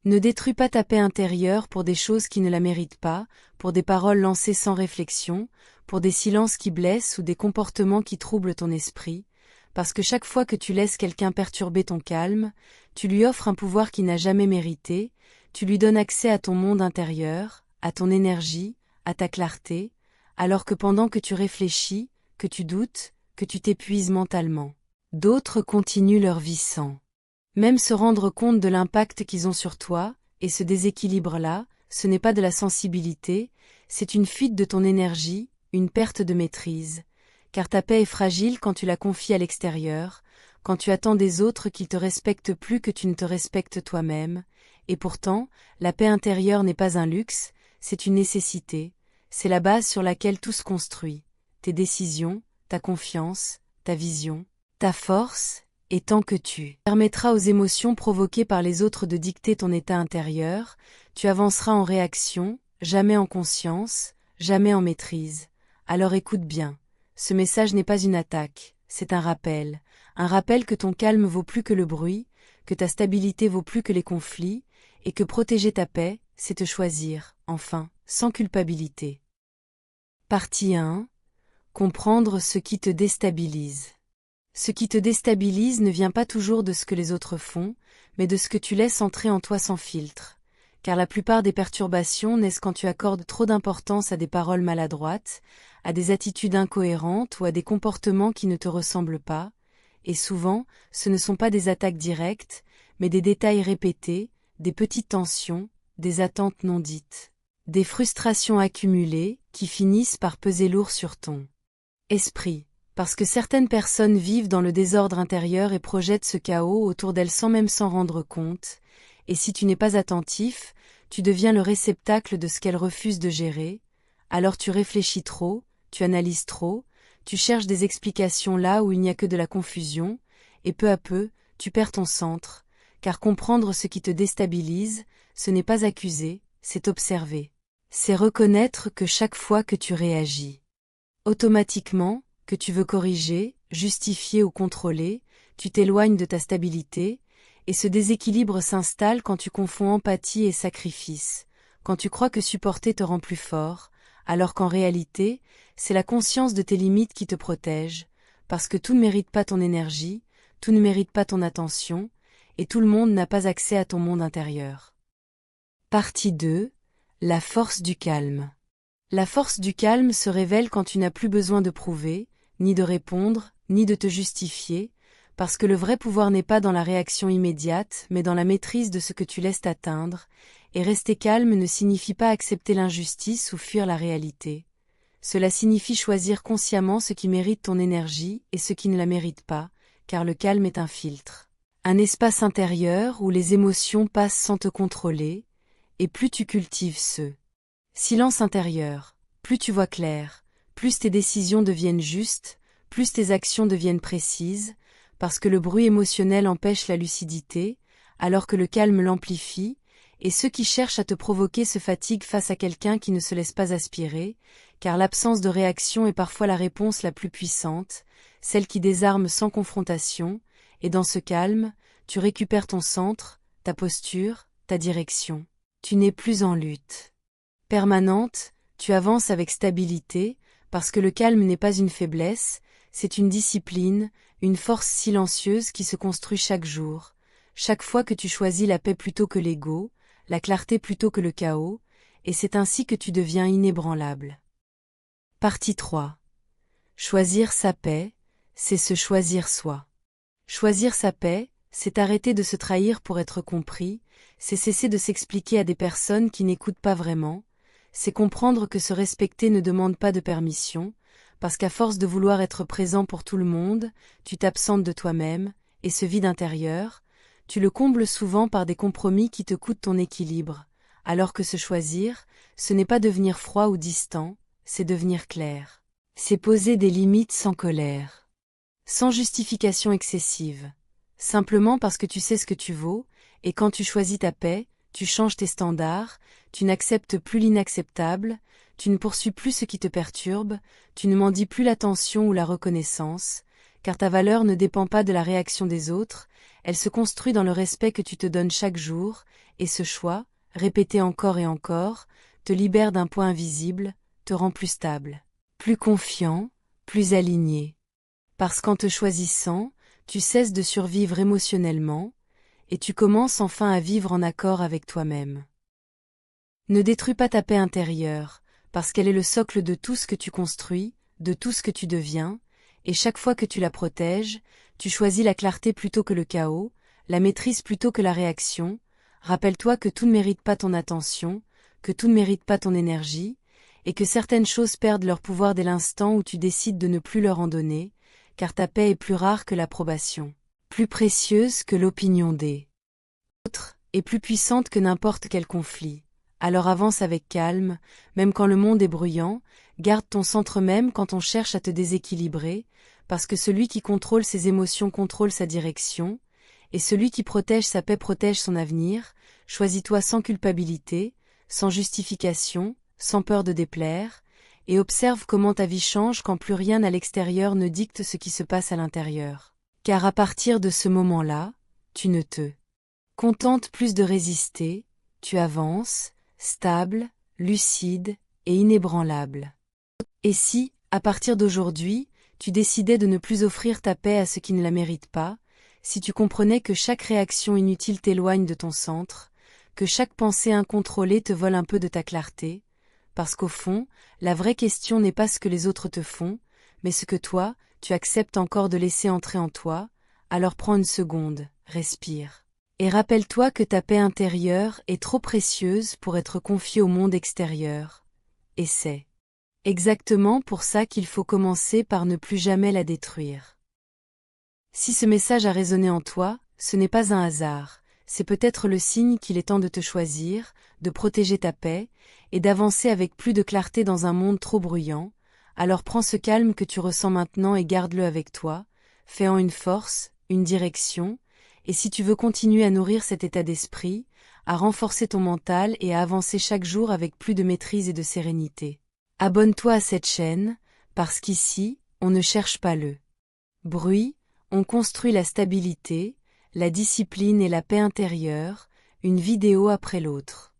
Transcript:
Ne détruis pas ta paix intérieure pour des choses qui ne la méritent pas, pour des paroles lancées sans réflexion, pour des silences qui blessent ou des comportements qui troublent ton esprit, parce que chaque fois que tu laisses quelqu'un perturber ton calme, tu lui offres un pouvoir qu'il n'a jamais mérité, tu lui donnes accès à ton monde intérieur, à ton énergie, à ta clarté, alors que pendant que tu réfléchis, que tu doutes, que tu t'épuises mentalement, d'autres continuent leur vie sans même se rendre compte de l'impact qu'ils ont sur toi, et ce déséquilibre-là, ce n'est pas de la sensibilité, c'est une fuite de ton énergie, une perte de maîtrise, car ta paix est fragile quand tu la confies à l'extérieur, quand tu attends des autres qu'ils te respectent plus que tu ne te respectes toi-même, et pourtant, la paix intérieure n'est pas un luxe, c'est une nécessité, c'est la base sur laquelle tout se construit, tes décisions, ta confiance, ta vision, ta force, et tant que tu permettras aux émotions provoquées par les autres de dicter ton état intérieur, tu avanceras en réaction, jamais en conscience, jamais en maîtrise. Alors écoute bien, ce message n'est pas une attaque, c'est un rappel que ton calme vaut plus que le bruit, que ta stabilité vaut plus que les conflits, et que protéger ta paix, c'est te choisir, enfin, sans culpabilité. Partie 1. Comprendre ce qui te déstabilise. Ce qui te déstabilise ne vient pas toujours de ce que les autres font, mais de ce que tu laisses entrer en toi sans filtre. Car la plupart des perturbations naissent quand tu accordes trop d'importance à des paroles maladroites, à des attitudes incohérentes ou à des comportements qui ne te ressemblent pas, et souvent, ce ne sont pas des attaques directes, mais des détails répétés, des petites tensions, des attentes non dites, des frustrations accumulées qui finissent par peser lourd sur ton esprit. Parce que certaines personnes vivent dans le désordre intérieur et projettent ce chaos autour d'elles sans même s'en rendre compte, et si tu n'es pas attentif, tu deviens le réceptacle de ce qu'elles refusent de gérer, alors tu réfléchis trop, tu analyses trop, tu cherches des explications là où il n'y a que de la confusion, et peu à peu, tu perds ton centre, car comprendre ce qui te déstabilise, ce n'est pas accuser, c'est observer. C'est reconnaître que chaque fois que tu réagis automatiquement, que tu veux corriger, justifier ou contrôler, tu t'éloignes de ta stabilité, et ce déséquilibre s'installe quand tu confonds empathie et sacrifice, quand tu crois que supporter te rend plus fort, alors qu'en réalité, c'est la conscience de tes limites qui te protège, parce que tout ne mérite pas ton énergie, tout ne mérite pas ton attention, et tout le monde n'a pas accès à ton monde intérieur. Partie 2. La force du calme. La force du calme se révèle quand tu n'as plus besoin de prouver, ni de répondre, ni de te justifier, parce que le vrai pouvoir n'est pas dans la réaction immédiate, mais dans la maîtrise de ce que tu laisses t'atteindre, et rester calme ne signifie pas accepter l'injustice ou fuir la réalité. Cela signifie choisir consciemment ce qui mérite ton énergie et ce qui ne la mérite pas, car le calme est un filtre. Un espace intérieur où les émotions passent sans te contrôler, et plus tu cultives ce silence intérieur, plus tu vois clair, plus tes décisions deviennent justes, plus tes actions deviennent précises, parce que le bruit émotionnel empêche la lucidité, alors que le calme l'amplifie, et ceux qui cherchent à te provoquer se fatiguent face à quelqu'un qui ne se laisse pas aspirer, car l'absence de réaction est parfois la réponse la plus puissante, celle qui désarme sans confrontation, et dans ce calme, tu récupères ton centre, ta posture, ta direction. Tu n'es plus en lutte permanente, tu avances avec stabilité, parce que le calme n'est pas une faiblesse, c'est une discipline, une force silencieuse qui se construit chaque jour, chaque fois que tu choisis la paix plutôt que l'ego, la clarté plutôt que le chaos, et c'est ainsi que tu deviens inébranlable. Partie 3. Choisir sa paix, c'est se choisir soi. Choisir sa paix, c'est arrêter de se trahir pour être compris, c'est cesser de s'expliquer à des personnes qui n'écoutent pas vraiment, c'est comprendre que se respecter ne demande pas de permission, parce qu'à force de vouloir être présent pour tout le monde, tu t'absentes de toi-même, et ce vide intérieur, tu le combles souvent par des compromis qui te coûtent ton équilibre, alors que se choisir, ce n'est pas devenir froid ou distant, c'est devenir clair. C'est poser des limites sans colère, sans justification excessive, simplement parce que tu sais ce que tu vaux, et quand tu choisis ta paix, tu changes tes standards, tu n'acceptes plus l'inacceptable, tu ne poursuis plus ce qui te perturbe, tu ne mendis plus l'attention ou la reconnaissance, car ta valeur ne dépend pas de la réaction des autres, elle se construit dans le respect que tu te donnes chaque jour, et ce choix, répété encore et encore, te libère d'un poids invisible, te rend plus stable, plus confiant, plus aligné. Parce qu'en te choisissant, tu cesses de survivre émotionnellement, et tu commences enfin à vivre en accord avec toi-même. Ne détruis pas ta paix intérieure, parce qu'elle est le socle de tout ce que tu construis, de tout ce que tu deviens, et chaque fois que tu la protèges, tu choisis la clarté plutôt que le chaos, la maîtrise plutôt que la réaction. Rappelle-toi que tout ne mérite pas ton attention, que tout ne mérite pas ton énergie, et que certaines choses perdent leur pouvoir dès l'instant où tu décides de ne plus leur en donner, car ta paix est plus rare que l'approbation, plus précieuse que l'opinion des autres, et plus puissante que n'importe quel conflit. Alors avance avec calme, même quand le monde est bruyant, garde ton centre même quand on cherche à te déséquilibrer, parce que celui qui contrôle ses émotions contrôle sa direction, et celui qui protège sa paix protège son avenir. Choisis-toi sans culpabilité, sans justification, sans peur de déplaire, et observe comment ta vie change quand plus rien à l'extérieur ne dicte ce qui se passe à l'intérieur. Car à partir de ce moment-là, tu ne te contentes plus de résister, tu avances, stable, lucide et inébranlable. Et si, à partir d'aujourd'hui, tu décidais de ne plus offrir ta paix à ceux qui ne la méritent pas, si tu comprenais que chaque réaction inutile t'éloigne de ton centre, que chaque pensée incontrôlée te vole un peu de ta clarté, parce qu'au fond, la vraie question n'est pas ce que les autres te font, mais ce que toi, tu acceptes encore de laisser entrer en toi, alors prends une seconde, respire. Et rappelle-toi que ta paix intérieure est trop précieuse pour être confiée au monde extérieur. Et c'est exactement pour ça qu'il faut commencer par ne plus jamais la détruire. Si ce message a résonné en toi, ce n'est pas un hasard, c'est peut-être le signe qu'il est temps de te choisir, de protéger ta paix, et d'avancer avec plus de clarté dans un monde trop bruyant. Alors prends ce calme que tu ressens maintenant et garde-le avec toi, fais-en une force, une direction, et si tu veux continuer à nourrir cet état d'esprit, à renforcer ton mental et à avancer chaque jour avec plus de maîtrise et de sérénité, abonne-toi à cette chaîne, parce qu'ici, on ne cherche pas le bruit, on construit la stabilité, la discipline et la paix intérieure, une vidéo après l'autre.